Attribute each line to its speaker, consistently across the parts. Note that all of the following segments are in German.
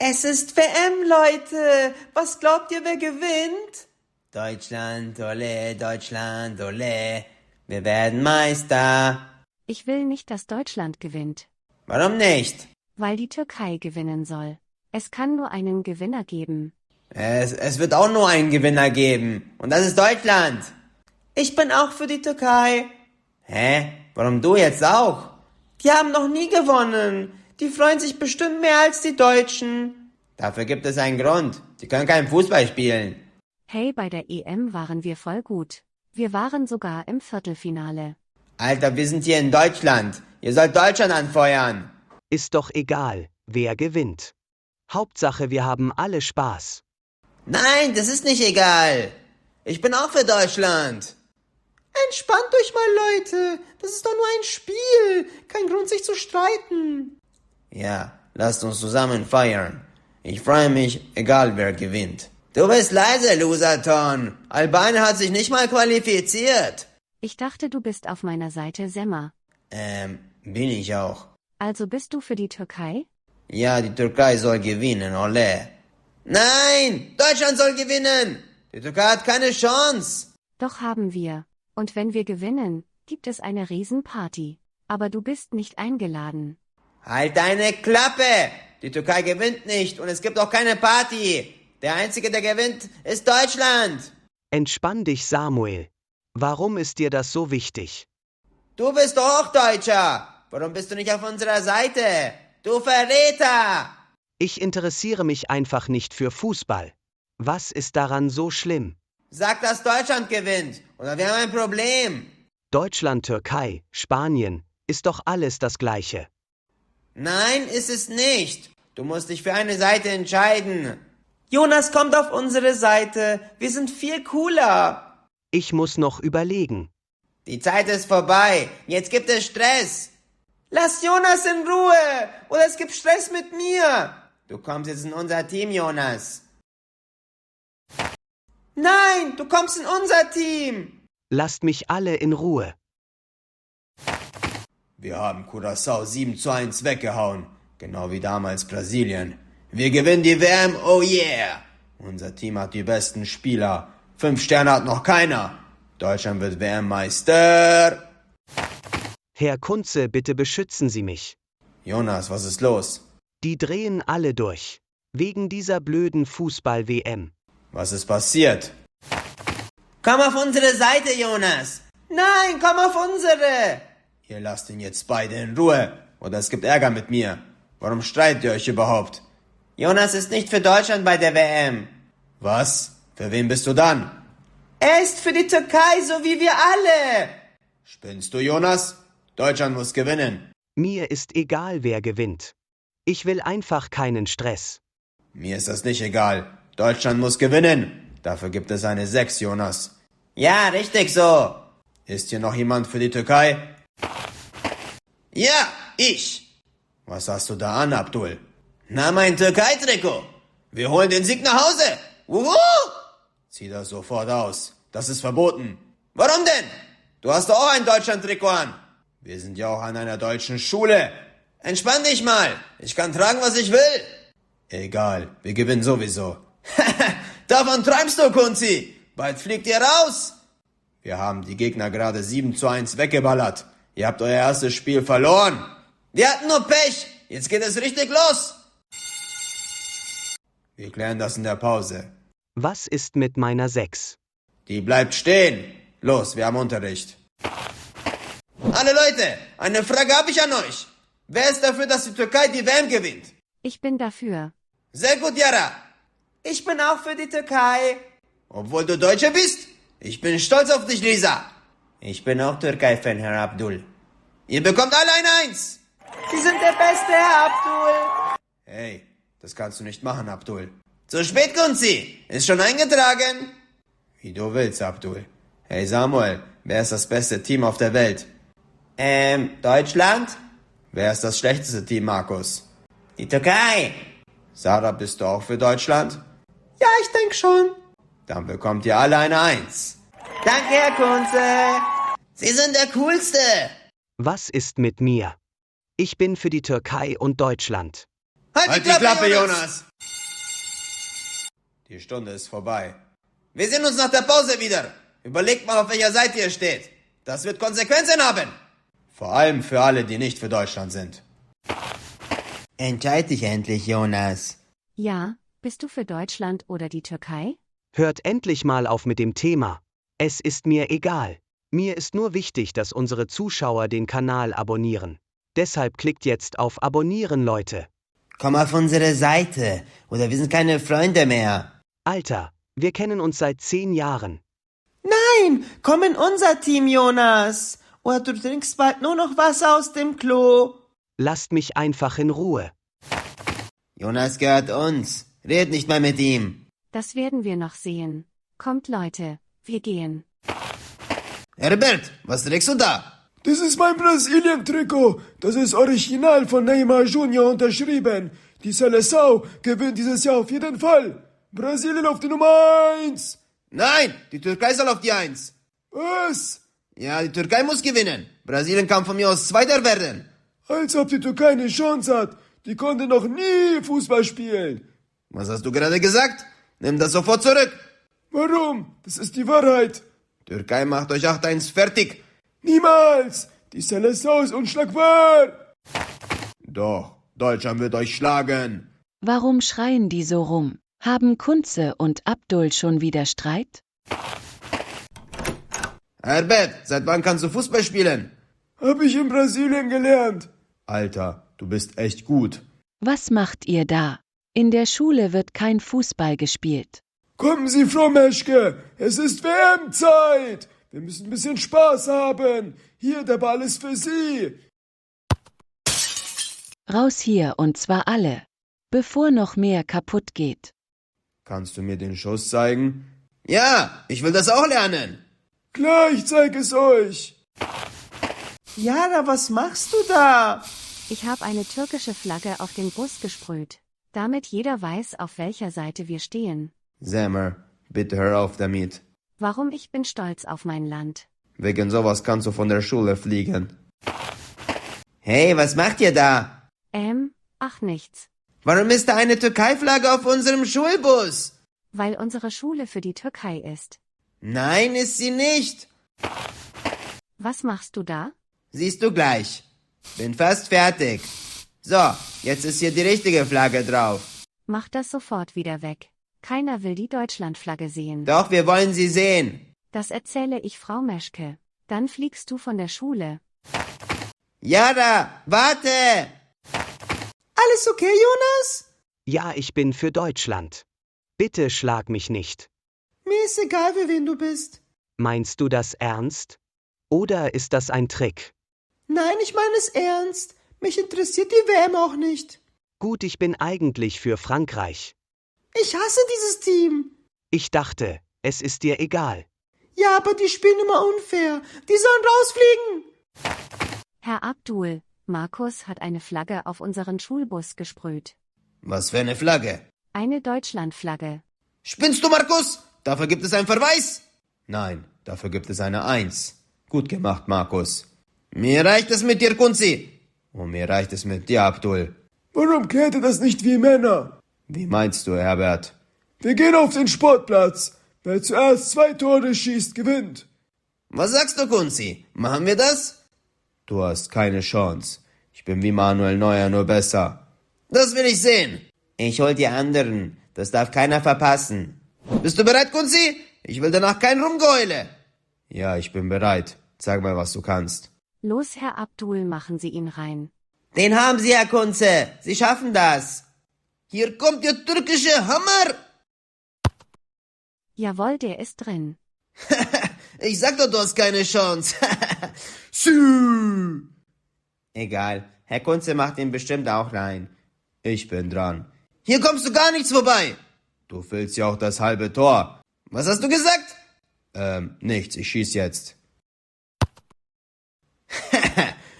Speaker 1: Es ist WM, Leute. Was glaubt ihr, wer gewinnt? Deutschland, ole, Deutschland, ole. Wir werden Meister.
Speaker 2: Ich will nicht, dass Deutschland gewinnt.
Speaker 1: Warum nicht?
Speaker 2: Weil die Türkei gewinnen soll. Es kann nur einen Gewinner geben.
Speaker 1: Es wird auch nur einen Gewinner geben. Und das ist Deutschland. Ich bin auch für die Türkei. Hä? Warum du jetzt auch? Die haben noch nie gewonnen. Die freuen sich bestimmt mehr als die Deutschen. Dafür gibt es einen Grund. Die können keinen Fußball spielen.
Speaker 2: Hey, bei der EM waren wir voll gut. Wir waren sogar im Viertelfinale.
Speaker 1: Alter, wir sind hier in Deutschland. Ihr sollt Deutschland anfeuern.
Speaker 3: Ist doch egal, wer gewinnt. Hauptsache, wir haben alle Spaß.
Speaker 1: Nein, das ist nicht egal. Ich bin auch für Deutschland. Entspannt euch mal, Leute. Das ist doch nur ein Spiel. Kein Grund, sich zu streiten. Ja, lasst uns zusammen feiern. Ich freue mich, egal wer gewinnt. Du bist leise, Loserton. Albanien hat sich nicht mal qualifiziert.
Speaker 2: Ich dachte, du bist auf meiner Seite, Semmer.
Speaker 1: Bin ich auch.
Speaker 2: Also bist du für die Türkei?
Speaker 1: Ja, die Türkei soll gewinnen, ole. Nein, Deutschland soll gewinnen. Die Türkei hat keine Chance.
Speaker 2: Doch haben wir. Und wenn wir gewinnen, gibt es eine Riesenparty. Aber du bist nicht eingeladen.
Speaker 1: Halt deine Klappe. Die Türkei gewinnt nicht und es gibt auch keine Party. Der Einzige, der gewinnt, ist Deutschland.
Speaker 3: Entspann dich, Samuel. Warum ist dir das so wichtig?
Speaker 1: Du bist doch auch Deutscher. Warum bist du nicht auf unserer Seite? Du Verräter!
Speaker 3: Ich interessiere mich einfach nicht für Fußball. Was ist daran so schlimm?
Speaker 1: Sag, dass Deutschland gewinnt, oder wir haben ein Problem.
Speaker 3: Deutschland, Türkei, Spanien, ist doch alles das Gleiche.
Speaker 1: Nein, ist es nicht. Du musst dich für eine Seite entscheiden. Jonas kommt auf unsere Seite. Wir sind viel cooler.
Speaker 3: Ich muss noch überlegen.
Speaker 1: Die Zeit ist vorbei. Jetzt gibt es Stress. Lass Jonas in Ruhe, oder es gibt Stress mit mir. Du kommst jetzt in unser Team, Jonas. Nein, du kommst in unser Team.
Speaker 3: Lasst mich alle in Ruhe.
Speaker 1: Wir haben Curaçao 7:1 weggehauen. Genau wie damals Brasilien. Wir gewinnen die WM, oh yeah. Unser Team hat die besten Spieler. 5 Sterne hat noch keiner. Deutschland wird WM-Meister.
Speaker 3: Herr Kunze, bitte beschützen Sie mich.
Speaker 1: Jonas, was ist los?
Speaker 3: Die drehen alle durch. Wegen dieser blöden Fußball-WM.
Speaker 1: Was ist passiert? Komm auf unsere Seite, Jonas. Nein, komm auf unsere. Ihr lasst ihn jetzt beide in Ruhe, oder es gibt Ärger mit mir. Warum streitet ihr euch überhaupt? Jonas ist nicht für Deutschland bei der WM. Was? Für wen bist du dann? Er ist für die Türkei, so wie wir alle. Spinnst du, Jonas? Deutschland muss gewinnen.
Speaker 3: Mir ist egal, wer gewinnt. Ich will einfach keinen Stress.
Speaker 1: Mir ist das nicht egal. Deutschland muss gewinnen. Dafür gibt es eine 6, Jonas. Ja, richtig so. Ist hier noch jemand für die Türkei? Ja, ich. Was hast du da an, Abdul? Na, mein Türkei-Trikot. Wir holen den Sieg nach Hause. Wuhu! Zieh das sofort aus. Das ist verboten. Warum denn? Du hast doch auch ein Deutschland-Trikot an. Wir sind ja auch an einer deutschen Schule. Entspann dich mal. Ich kann tragen, was ich will. Egal, wir gewinnen sowieso. Davon träumst du, Kunzi. Bald fliegt ihr raus. Wir haben die Gegner gerade 7:1 weggeballert. Ihr habt euer erstes Spiel verloren. Wir hatten nur Pech. Jetzt geht es richtig los. Wir klären das in der Pause.
Speaker 3: Was ist mit meiner 6?
Speaker 1: Die bleibt stehen. Los, wir haben Unterricht. Alle Leute, eine Frage habe ich an euch. Wer ist dafür, dass die Türkei die WM gewinnt?
Speaker 2: Ich bin dafür.
Speaker 1: Sehr gut, Yara. Ich bin auch für die Türkei. Obwohl du Deutsche bist? Ich bin stolz auf dich, Lisa. Ich bin auch Türkei-Fan, Herr Abdul. Ihr bekommt alle ein 1. Sie sind der Beste, Herr Abdul. Hey, das kannst du nicht machen, Abdul. Zu spät, Kunzi. Ist schon eingetragen. Wie du willst, Abdul. Hey Samuel, wer ist das beste Team auf der Welt? Deutschland? Wer ist das schlechteste Team, Markus? Die Türkei. Sarah, bist du auch für Deutschland? Ja, ich denke schon. Dann bekommt ihr alle eine 1. Danke, Herr Kunze. Sie sind der Coolste.
Speaker 3: Was ist mit mir? Ich bin für die Türkei und Deutschland.
Speaker 1: Halt die Klappe, Jonas. Die Stunde ist vorbei. Wir sehen uns nach der Pause wieder. Überlegt mal, auf welcher Seite ihr steht. Das wird Konsequenzen haben. Vor allem für alle, die nicht für Deutschland sind. Entscheid dich endlich, Jonas.
Speaker 2: Ja, bist du für Deutschland oder die Türkei?
Speaker 3: Hört endlich mal auf mit dem Thema. Es ist mir egal. Mir ist nur wichtig, dass unsere Zuschauer den Kanal abonnieren. Deshalb klickt jetzt auf Abonnieren, Leute.
Speaker 1: Komm auf unsere Seite, oder wir sind keine Freunde mehr.
Speaker 3: Alter, wir kennen uns seit 10 Jahren.
Speaker 1: Nein, komm in unser Team, Jonas. Oder du trinkst bald nur noch Wasser aus dem Klo.
Speaker 3: Lasst mich einfach in Ruhe.
Speaker 1: Jonas gehört uns. Red nicht mehr mit ihm.
Speaker 2: Das werden wir noch sehen. Kommt Leute, wir gehen.
Speaker 1: Herbert, was trägst du da?
Speaker 4: Das ist mein Brasilien-Trikot. Das ist original von Neymar Junior unterschrieben. Die Seleção gewinnt dieses Jahr auf jeden Fall. Brasilien auf die Nummer 1.
Speaker 1: Nein, die Türkei soll auf die 1.
Speaker 4: Was?
Speaker 1: Ja, die Türkei muss gewinnen. Brasilien kann von mir aus Zweiter werden.
Speaker 4: Als ob die Türkei eine Chance hat. Die konnte noch nie Fußball spielen.
Speaker 1: Was hast du gerade gesagt? Nimm das sofort zurück.
Speaker 4: Warum? Das ist die Wahrheit.
Speaker 1: Türkei macht euch 8-1 fertig.
Speaker 4: Niemals. Die Seleção ist unschlagbar.
Speaker 1: Doch, Deutschland wird euch schlagen.
Speaker 5: Warum schreien die so rum? Haben Kunze und Abdul schon wieder Streit?
Speaker 1: Herbert, seit wann kannst du Fußball spielen?
Speaker 4: Hab ich in Brasilien gelernt.
Speaker 1: Alter, du bist echt gut.
Speaker 5: Was macht ihr da? In der Schule wird kein Fußball gespielt.
Speaker 4: Kommen Sie, Frau Meschke. Es ist WM-Zeit. Wir müssen ein bisschen Spaß haben. Hier, der Ball ist für Sie.
Speaker 5: Raus hier und zwar alle. Bevor noch mehr kaputt geht.
Speaker 1: Kannst du mir den Schuss zeigen? Ja, ich will das auch lernen.
Speaker 4: Klar, ich zeige es euch.
Speaker 1: Jana, was machst du da?
Speaker 2: Ich habe eine türkische Flagge auf den Bus gesprüht. Damit jeder weiß, auf welcher Seite wir stehen.
Speaker 1: Samer, bitte hör auf damit.
Speaker 2: Warum ich bin stolz auf mein Land.
Speaker 1: Wegen sowas kannst du von der Schule fliegen. Hey, was macht ihr da?
Speaker 2: Ach nichts.
Speaker 1: Warum ist da eine Türkei-Flagge auf unserem Schulbus?
Speaker 2: Weil unsere Schule für die Türkei ist.
Speaker 1: Nein, ist sie nicht.
Speaker 2: Was machst du da?
Speaker 1: Siehst du gleich. Bin fast fertig. So, jetzt ist hier die richtige Flagge drauf.
Speaker 2: Mach das sofort wieder weg. Keiner will die Deutschlandflagge sehen.
Speaker 1: Doch, wir wollen sie sehen.
Speaker 2: Das erzähle ich Frau Meschke. Dann fliegst du von der Schule.
Speaker 1: Jana, warte! Alles okay, Jonas?
Speaker 3: Ja, ich bin für Deutschland. Bitte schlag mich nicht.
Speaker 1: Mir ist egal, für wen du bist.
Speaker 3: Meinst du das ernst? Oder ist das ein Trick?
Speaker 1: Nein, ich meine es ernst. Mich interessiert die WM auch nicht.
Speaker 3: Gut, ich bin eigentlich für Frankreich.
Speaker 1: Ich hasse dieses Team.
Speaker 3: Ich dachte, es ist dir egal.
Speaker 1: Ja, aber die spielen immer unfair. Die sollen rausfliegen.
Speaker 2: Herr Abdul, Markus hat eine Flagge auf unseren Schulbus gesprüht.
Speaker 1: Was für eine Flagge?
Speaker 2: Eine Deutschlandflagge.
Speaker 1: Spinnst du, Markus? Dafür gibt es einen Verweis? Nein, dafür gibt es eine 1. Gut gemacht, Markus. Mir reicht es mit dir, Kunzi. Und mir reicht es mit dir, Abdul.
Speaker 4: Warum klärt ihr das nicht wie Männer?
Speaker 1: Wie meinst du, Herbert?
Speaker 4: Wir gehen auf den Sportplatz. Wer zuerst 2 Tore schießt, gewinnt.
Speaker 1: Was sagst du, Kunzi? Machen wir das? Du hast keine Chance. Ich bin wie Manuel Neuer, nur besser. Das will ich sehen. Ich hol die anderen. Das darf keiner verpassen. Bist du bereit, Kunzi? Ich will danach kein Rumgeheule. Ja, ich bin bereit. Sag mal, was du kannst.
Speaker 2: Los, Herr Abdul, machen Sie ihn rein.
Speaker 1: Den haben Sie, Herr Kunze. Sie schaffen das. Hier kommt der türkische Hammer.
Speaker 2: Jawohl, der ist drin.
Speaker 1: Ich sag doch, du hast keine Chance. Sü. Egal. Herr Kunze macht ihn bestimmt auch rein. Ich bin dran. Hier kommst du gar nichts vorbei. Du füllst ja auch das halbe Tor. Was hast du gesagt? Nichts. Ich schieß jetzt.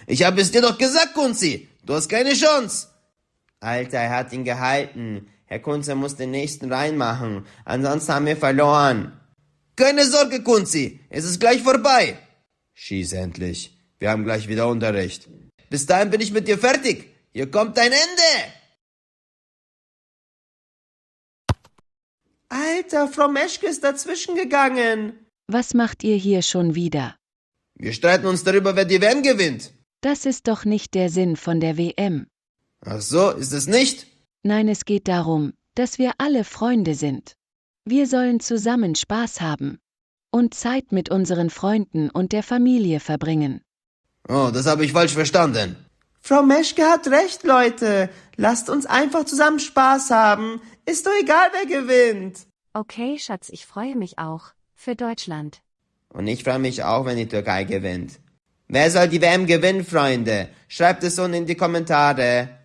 Speaker 1: Ich habe es dir doch gesagt, Kunzi. Du hast keine Chance. Alter, er hat ihn gehalten. Herr Kunze muss den nächsten reinmachen. Ansonsten haben wir verloren. Keine Sorge, Kunzi. Es ist gleich vorbei. Schieß endlich. Wir haben gleich wieder Unterricht. Bis dahin bin ich mit dir fertig. Hier kommt dein Ende. Alter, Frau Meschke ist dazwischen gegangen.
Speaker 5: Was macht ihr hier schon wieder?
Speaker 1: Wir streiten uns darüber, wer die WM gewinnt.
Speaker 5: Das ist doch nicht der Sinn von der WM.
Speaker 1: Ach so, ist es nicht?
Speaker 5: Nein, es geht darum, dass wir alle Freunde sind. Wir sollen zusammen Spaß haben und Zeit mit unseren Freunden und der Familie verbringen.
Speaker 1: Oh, das habe ich falsch verstanden. Frau Meschke hat recht, Leute. Lasst uns einfach zusammen Spaß haben. Ist doch egal, wer gewinnt.
Speaker 2: Okay, Schatz, ich freue mich auch. Für Deutschland.
Speaker 1: Und ich freue mich auch, wenn die Türkei gewinnt. Wer soll die WM gewinnen, Freunde? Schreibt es unten in die Kommentare.